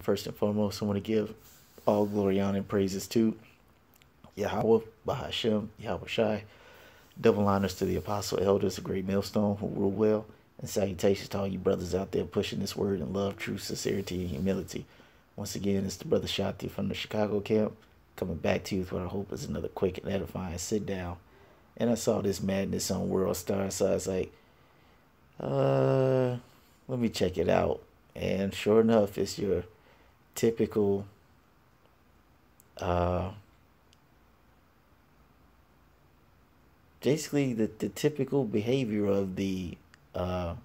First and foremost, I want to give all glory, honor, and praises to Yahweh, Bahashem, Yahweh Shai. Double honors to the apostle elders, a great millstone who rule well. And salutations to all you brothers out there pushing this word in love, truth, sincerity, and humility. Once again, it's the brother Shati from the Chicago camp, coming back to you with what I hope is another quick and edifying sit down. And I saw this madness on World Star, so I was like, let me check it out. And sure enough, it's your typical basically the typical behavior of the of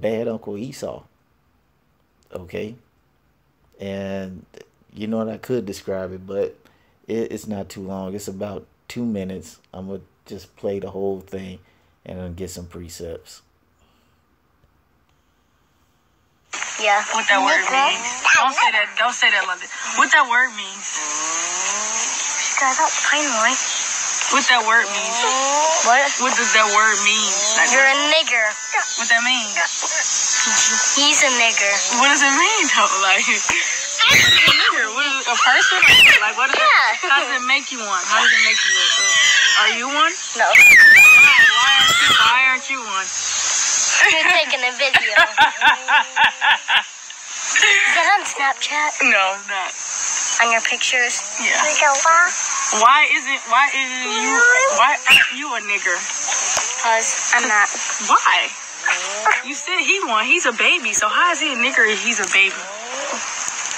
bad Uncle Esau. Okay? And you know what, I could describe it, but it's not too long. It's about 2 minutes. I'm gonna just play the whole thing and then get some precepts. Yeah. What that word means. Don't say that. Don't say that, London. What that word means. What that word means. What does that word mean? Like, you're a nigger. What that mean? He's a nigger. What does it mean, though? Like, nigger? What is it, a person? Like, what is it? How does it make you one? How does it make you one? Are you one? No. Why aren't you one? You're taking a video. Is that on Snapchat? No, it's not. On your pictures? Yeah. Why aren't you a nigger? Because I'm not. Why? You said he won. He's a baby. So how is he a nigger if he's a baby?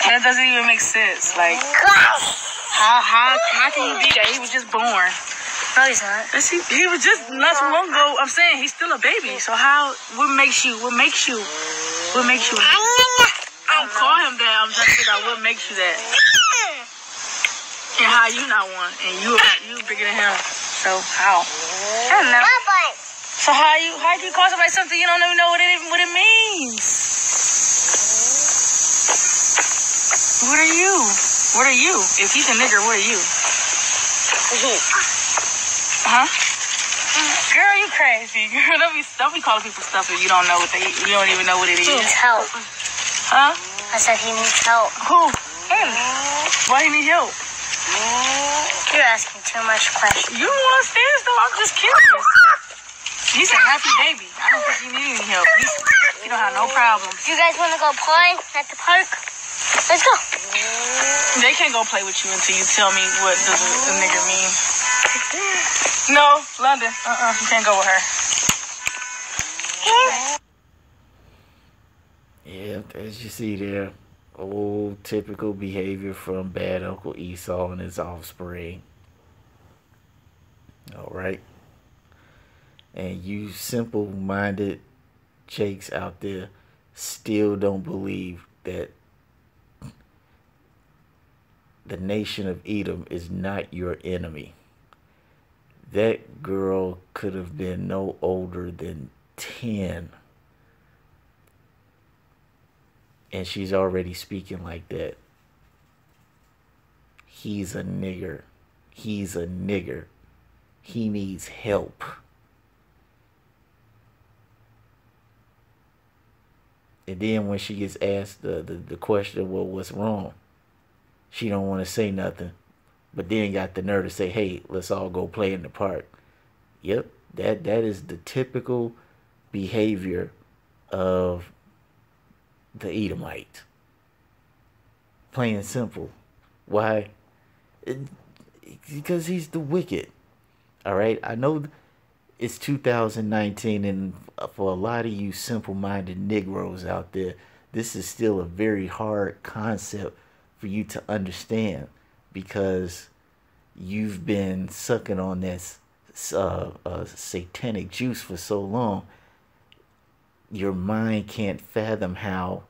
That doesn't even make sense. Like, how can you be that? He was just born. No, he's not. He was just not so long ago. I'm saying he's still a baby. So what makes you? I'll call him that. I'm trying to figure out what makes you that. And how you not one. And you bigger than him. So how? I don't know. So how you call somebody something you don't even know what it means? What are you? What are you? If he's a nigger, what are you? Huh? Girl, you crazy. Girl, don't be calling people stuff if you don't know you don't even know what it is. He needs help. Huh? I said he needs help. Who? Him. Why he need help? You're asking too much questions. You don't understand though. I'm just curious. He's a happy baby. I don't think he needs any help. He don't have no problems. You guys want to go play at the park? Let's go. They can't go play with you until you tell me what does a nigger mean. No, London. You can't go with her. Yeah, as you see there, old typical behavior from bad Uncle Esau and his offspring. Alright. And you simple-minded jakes out there still don't believe that the nation of Edom is not your enemy. That girl could have been no older than 10. And she's already speaking like that. He's a nigger. He's a nigger. He needs help. And then when she gets asked the question, well, what's wrong? She don't want to say nothing. But then got the nerve to say, hey, let's all go play in the park. Yep, that is the typical behavior of the Edomite. Plain and simple. Why? Because he's the wicked. Alright, I know it's 2019, and for a lot of you simple-minded Negroes out there, this is still a very hard concept for you to understand, because you've been sucking on this satanic juice for so long. Your mind can't fathom how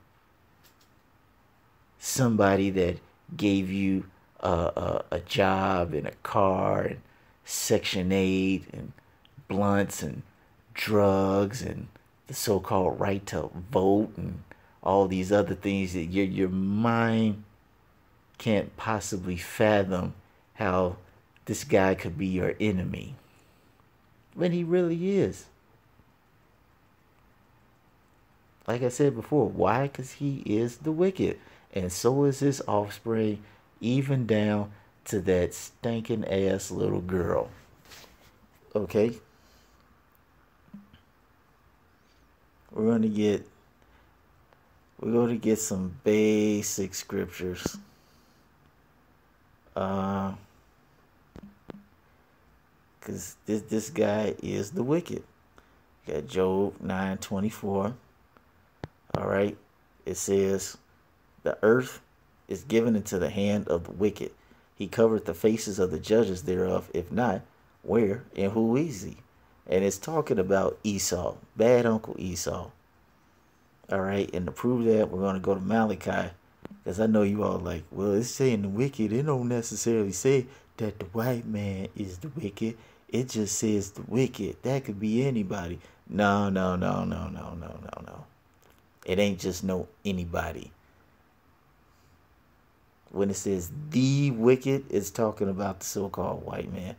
somebody that gave you a job and a car and Section 8 and blunts and drugs and the so-called right to vote and all these other things, that your mind can't possibly fathom how this guy could be your enemy when he really is. Like I said before, why? Because he is the wicked. And so is his offspring, even down to that stinking ass little girl. Okay? We're gonna get some basic scriptures. Cause this guy is the wicked. Got Job 9:24. All right. It says, the earth is given into the hand of the wicked. He covered the faces of the judges thereof. If not, where and who is he? And it's talking about Esau, bad Uncle Esau. All right. And to prove that, we're going to go to Malachi. Because I know you all like, well, it's saying the wicked. It don't necessarily say that the white man is the wicked. It just says the wicked. That could be anybody. No. It ain't just no anybody. When it says the wicked, it's talking about the so-called white man.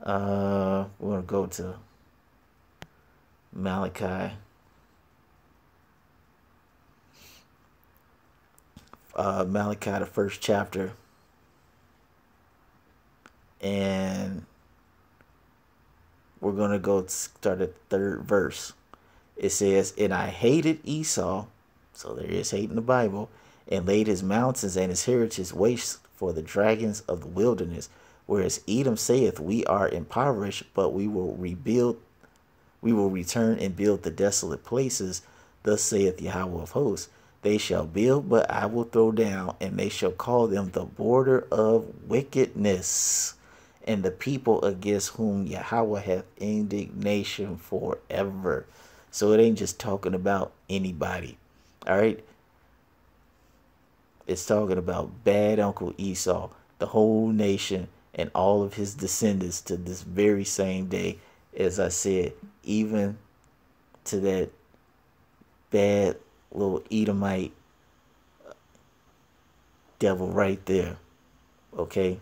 We're going to go to Malachi. Malachi, the first chapter. And we're going to go start at the third verse. It says, and I hated Esau, so there is hate in the Bible, and laid his mountains and his heritage waste for the dragons of the wilderness. Whereas Edom saith, we are impoverished, but we will rebuild, we will return and build the desolate places. Thus saith Yahweh of hosts, they shall build, but I will throw down, and they shall call them the border of wickedness, and the people against whom Yahweh hath indignation forever. So it ain't just talking about anybody. All right. It's talking about bad Uncle Esau, the whole nation, and all of his descendants to this very same day. As I said, even to that bad little Edomite devil right there. Okay.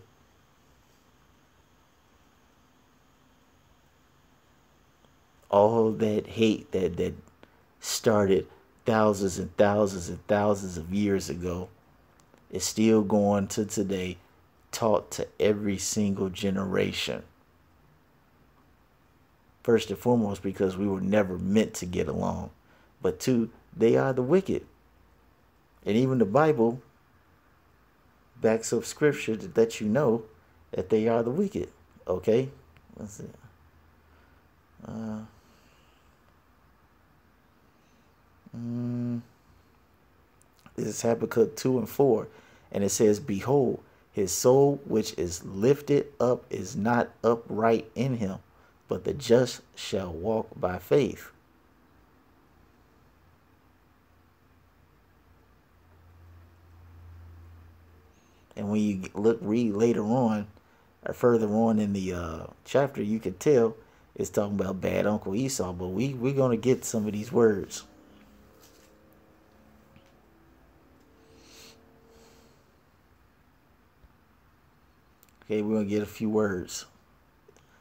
All that hate that started thousands and thousands and thousands of years ago is still going to today, taught to every single generation. First and foremost, because we were never meant to get along. But two, they are the wicked. And even the Bible backs up scripture to let you know that they are the wicked. Okay? Let's see. This is Habakkuk 2 and 4. And it says, behold, his soul which is lifted up is not upright in him, but the just shall walk by faith. And when you read later on, or further on in the chapter, you can tell it's talking about bad Uncle Esau. But we're going to get some of these words. Okay, we're going to get a few words.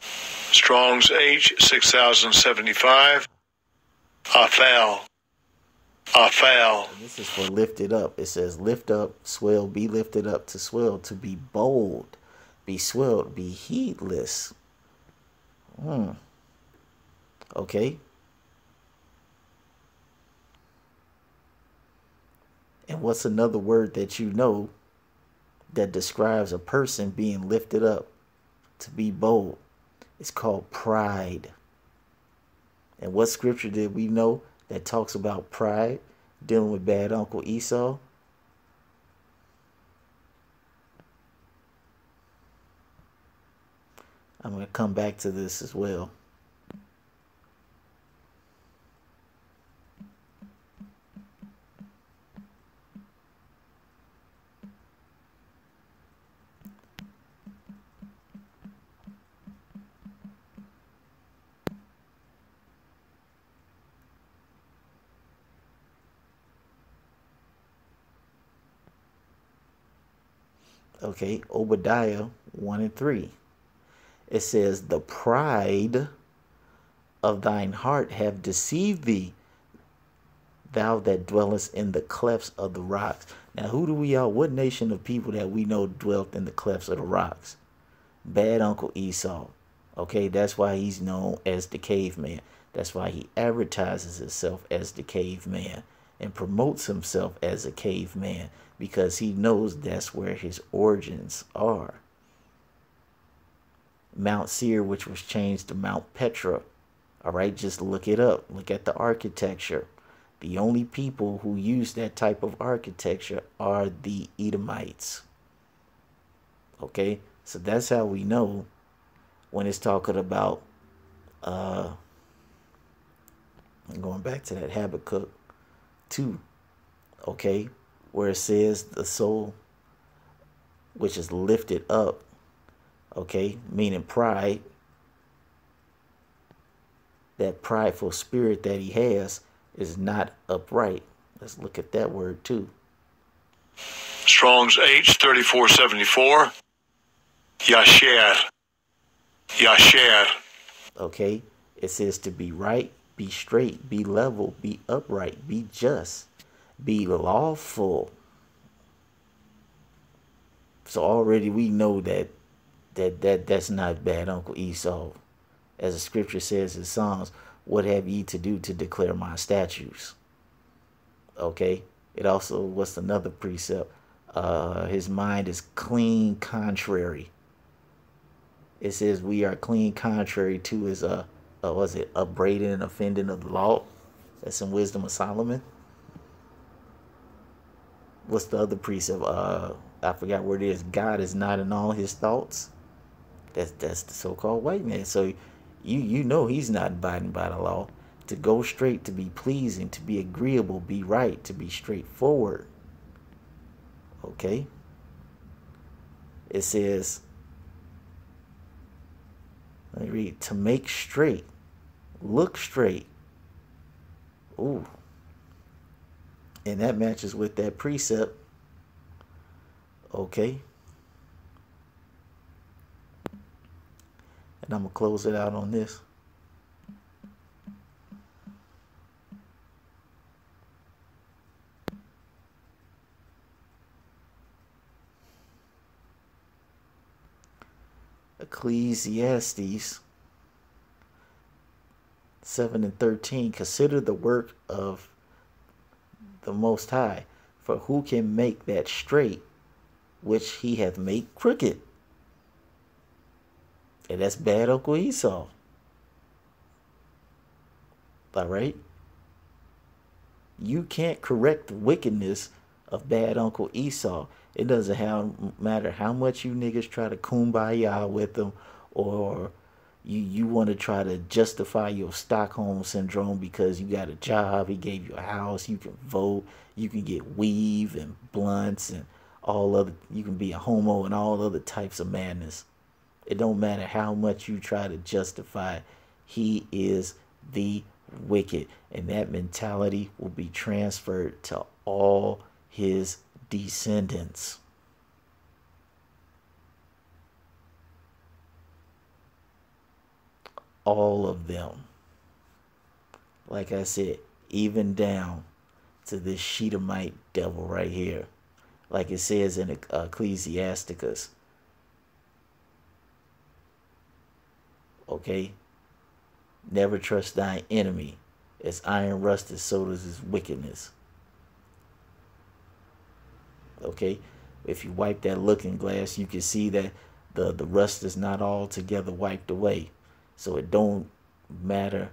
Strong's H 6075. Aphel. And this is for lifted up. It says lift up, swell, be lifted up, to swell, to be bold, be swelled, be heedless. Okay. And what's another word that you know that describes a person being lifted up, to be bold? It's called pride. And what scripture did we know that talks about pride, dealing with bad Uncle Esau? I'm going to come back to this as well. Okay, Obadiah 1 and 3. It says, the pride of thine heart have deceived thee. thou that dwellest in the clefts of the rocks. Now, who do we all, what nation of people that we know dwelt in the clefts of the rocks? Bad Uncle Esau. Okay, that's why he's known as the caveman. That's why he advertises himself as the caveman and promotes himself as a caveman, because he knows that's where his origins are. Mount Seir, which was changed to Mount Petra. All right, just look it up. Look at the architecture. The only people who use that type of architecture are the Edomites. Okay, so that's how we know when it's talking about, going back to that Habakkuk 2, okay, where it says the soul which is lifted up, okay, meaning pride, that prideful spirit that he has is not upright. Let's look at that word too. Strong's H 3474. Yasher. Yasher. Okay, it says to be right, be straight, be level, be upright, be just, be lawful. So already we know that's not bad Uncle Esau. As the scripture says in Psalms, what have ye to do to declare my statutes? Okay. It also, what's another precept? His mind is clean contrary. It says we are clean contrary to his was it upbraiding and offending of the law? That's in Wisdom of Solomon. What's the other precept? I forgot where it is. God is not in all his thoughts. That's the so-called white man. So you know he's not abiding by the law. To go straight, to be pleasing, to be agreeable, be right, to be straightforward. Okay. It says, let me read, to make straight, look straight. Ooh. And that matches with that precept. Okay. And I'm going to close it out on this. Ecclesiastes 7:13. Consider the work of the Most High, for who can make that straight which he hath made crooked? And that's bad Uncle Esau. All right? You can't correct the wickedness of bad Uncle Esau. It doesn't matter how much you niggas try to kumbaya with them, or you want to try to justify your Stockholm syndrome because you got a job, he gave you a house, you can vote, you can get weave and blunts and all other, you can be a homo and all other types of madness. It don't matter how much you try to justify, he is the wicked, and that mentality will be transferred to all his descendants. All of them. Like I said, even down to this Shedemite devil right here. Like it says in Ecclesiasticus. Okay? Never trust thine enemy. As iron rusted, so does his wickedness. Okay? If you wipe that looking glass, you can see that the rust is not altogether wiped away. So it don't matter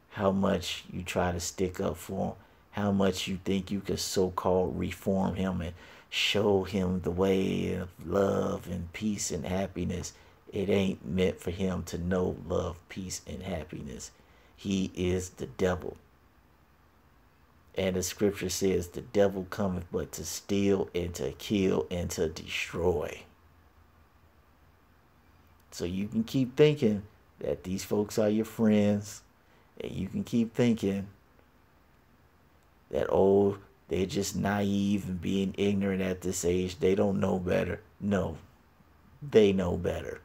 how much you try to stick up for him, how much you think you can so-called reform him and show him the way of love and peace and happiness. It ain't meant for him to know love, peace, and happiness. He is the devil. And the scripture says the devil cometh but to steal and to kill and to destroy. So you can keep thinking that these folks are your friends, and you can keep thinking that, oh, they're just naive and being ignorant at this age. They don't know better. No, they know better.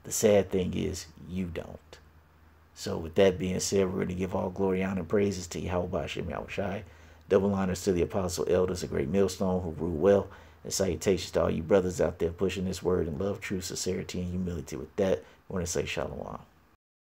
The sad thing is you don't. So with that being said, we're going to give all glory, honor, and praises to Yahweh Shem Shai. Double honors to the apostle elders, a great millstone who rule well. And salutations to all you brothers out there pushing this word in love, truth, sincerity, and humility. With that, I want to say shalom.